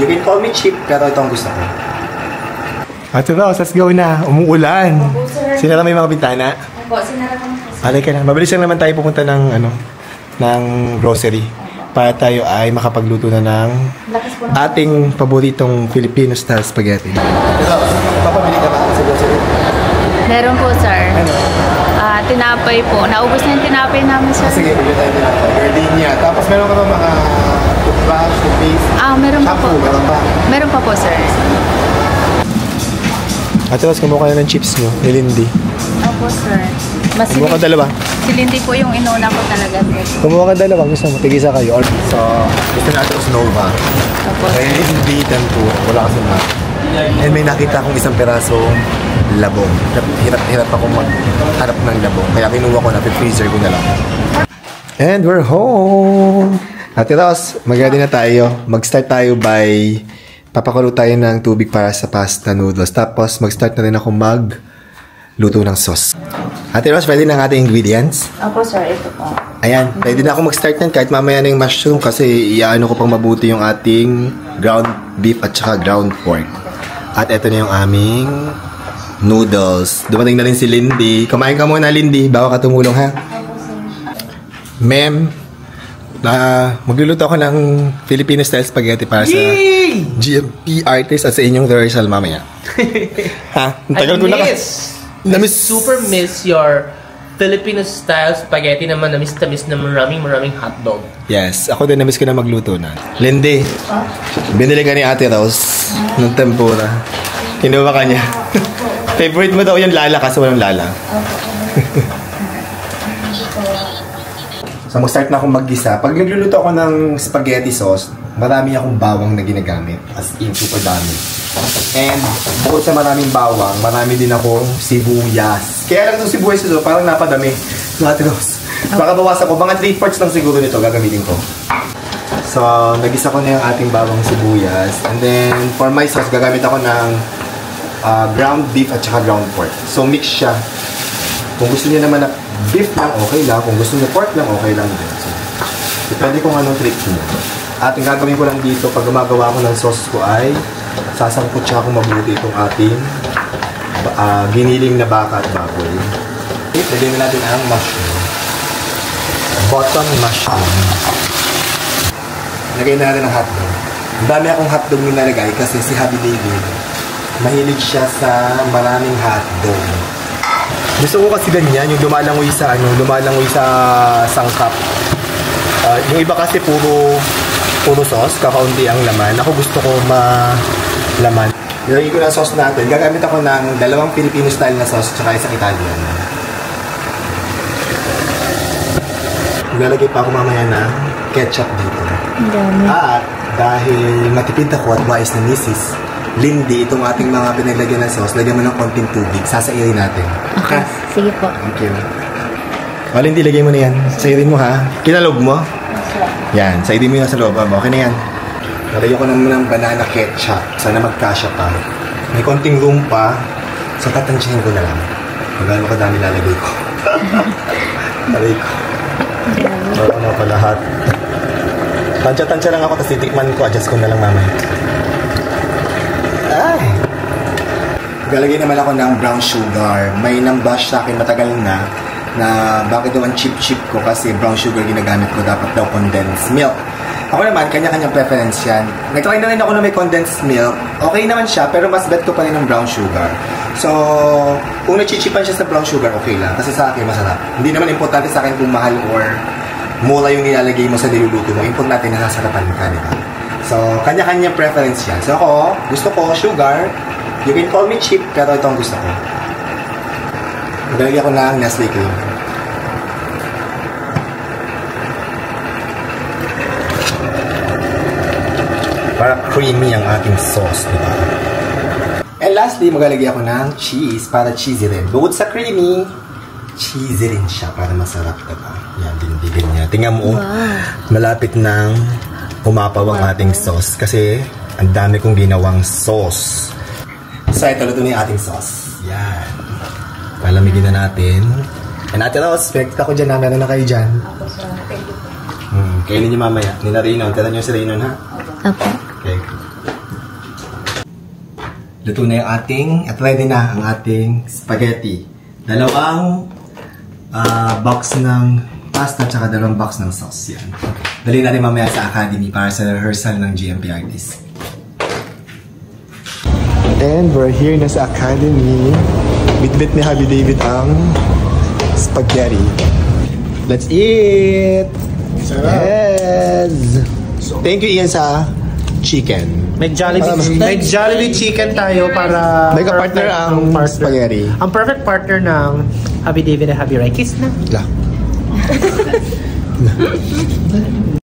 You can call me cheap, pero ito ang gusto ko. Ate Rose, let's go na. Umuulan. Opo, sir. Sinara mo yung mga bintana? Opo, sinara ko na po. Alay ka na. Mabilis lang naman tayo pupunta ng grocery. Para tayo ay makapagluto na ng ating paboritong Filipino style spaghetti. Ate Rose, papabili ka ba sa grocery? Meron po, sir. Ano? Tinapay po. Naubos na yung tinapay namin, sir. Sige, bigyan tayo tinapay. Gardenia. Tapos meron ka ba mga toothbrush, toothpaste? Meron pa po. Shampoo, meron pa. Meron pa po, sir. Ate Rose, kumuha ka na ng chips nyo, ni Lindy. Opo, sir. Kumuha ka dalawa. Si Lindy po yung inuna ko talaga, sir. Kumuha ka dalawa. Gusto mo, tigisa kayo. So, gusto na Ate Rose Nova. Opo, Kaya sir. Lindy, tempo. Wala kasi na. And may nakita akong isang perasong labong. Hirap akong magharap ng labong. Kaya kinuha ko na, freezer ko na lang. And we're home! Ate Rose, mag-ready na tayo. Mag-start tayo by papakulo tayo ng tubig para sa pasta noodles. Tapos, mag-start na rin ako magluto ng sauce. Ate Rose, ready na ang ating ingredients? Opo, sir. Ito po. Ayan, ready na ako mag-start yan kahit mamaya na yung mushroom kasi iaano ko pang mabuti yung ating ground beef at saka ground pork. At ito na yung aming noodles. Dumating na rin si Lindy. Kumain ka muna, Lindy. Bawa ka tumulong, ha? Ma'am, magluluto ako ng Filipino style spaghetti para sa GMP artist at sa inyong rehearsal mamaya. Ha? Ang tagal ko na I super miss your Filipino style spaghetti naman. Namiss na maraming hotdog. Yes, ako din namiss ko na magluto na. Lindy, binili ka ni Ate Rose ng tempura. Kinuha ka niya. Favorite mo daw yung lala kasi walang lala. So, mag-start na akong mag-gisa. Pag nagluluto ako ng spaghetti sauce, marami akong bawang na ginagamit. As in, super dami. And, bukod sa maraming bawang, marami din akong sibuyas. Kaya lang itong sibuyas ito, parang napadami. So, Ate Rose, baka bawasan ko. Mga 3/4 lang siguro nito gagamitin ko. So, nagisa ko na yung ating bawang sibuyas. And then, for my sauce, gagamit ako ng ground beef at saka ground pork. So, mix siya. Kung gusto niyo naman na beef lang, okay lang. Kung gusto niyo pork lang, okay lang din. So, depende kung anong trick niyo. At ang gagawin ko lang dito, pag gumagawa ko ng sauce ko ay sasangkot siya kung mabuti itong ating giniling na baka at baboy. Okay, lagyan na natin ang mushroom. Button mushroom. Lagay na natin ang hotdog. Ang dami akong hotdog nilalagay kasi si Happy David, mahilig siya sa maraming hotdog. Gusto ko kasi ganyan, yung lumalangoy sa sangkap. Yung iba kasi puro sauce, kakaunti ang laman. Ako gusto ko malaman. Nilagay ko na sauce natin. Gagamit ako ng 2 Filipino style na sauce at isang Italian. Nalagay pa ako mamaya na ketchup dito. At dahil matipid ako at wais na misis, Lindy, itong ating mga pinaglagyan ng sauce, lagyan mo ng konting tubig. Sasairin natin. Okay. Sige po. Thank you. Lindy, lagay mo na yan. Sairin mo, ha? Kinalog mo? Yan, sairin mo yan sa loob. Okay na yan. Nalagyan ko naman ng banana ketchup. Sana magkasya pa. May konting room pa. So, tatansyahin ko na lang. Kung gano'n kadami lalagay ko. Lalagay ko. Oo na pa lahat. Tansya-tansya lang ako, tapos titikman ko. Adjust ko na lang mamaya. Ay! Galagay naman ako ng brown sugar. May nang-bash sa akin matagal na bakit daw ang cheap ko kasi brown sugar ginagamit ko, dapat daw condensed milk. Ako naman, kanya-kanyang preference yan. Nag-try na rin ako na may condensed milk. Okay naman siya, pero mas bet ko pa rin ng brown sugar. So, kung nachichipan siya sa brown sugar, okay lang. Kasi sa akin, masarap. Hindi naman importante sa akin kung mahal or mura yung nilalagay mo sa niluluto mo. Importante na nasarapan ka, di ba? So, kanya-kanyang preference yan. So, ako, gusto ko sugar. You can call me cheap, pero ito ang gusto ko. Nalagyan ko ng Nestle cream. Para creamy ang ating sauce, diba? And lastly, maglalagay ako ng cheese para cheesy rin. Bukod sa creamy, cheesy rin siya para masarap, diba? Yan, dindigan niya. Tingnan mo, malapit nang umapaw ang ating sauce kasi ang dami kong ginawang sauce. So, ito luto na yung ating sauce. Yan. Palamigin na natin. And Ate Rose, pinagkita ko dyan na. Meron na kayo dyan. Ako sa thank you. Kainin niyo mamaya. Ni na Raynon. Tala niyo si Raynon, ha? Opo. Okay. Luto na yung ating, at ready na ang ating spaghetti. Dalawang box ng pasta at dalawang box ng sauce. Yan. Dali natin mamaya sa academy para sa rehearsal ng GMP artist. And we're here na sa academy. Bit-bit ni Happy David ang spaghetti. Let's eat! Yes! Thank you, Ian, sa chicken. May Jollibee chicken tayo para May ka-partner ang spaghetti. Ang perfect partner ng Happy David and Happy Rai. Kiss na. Yeah.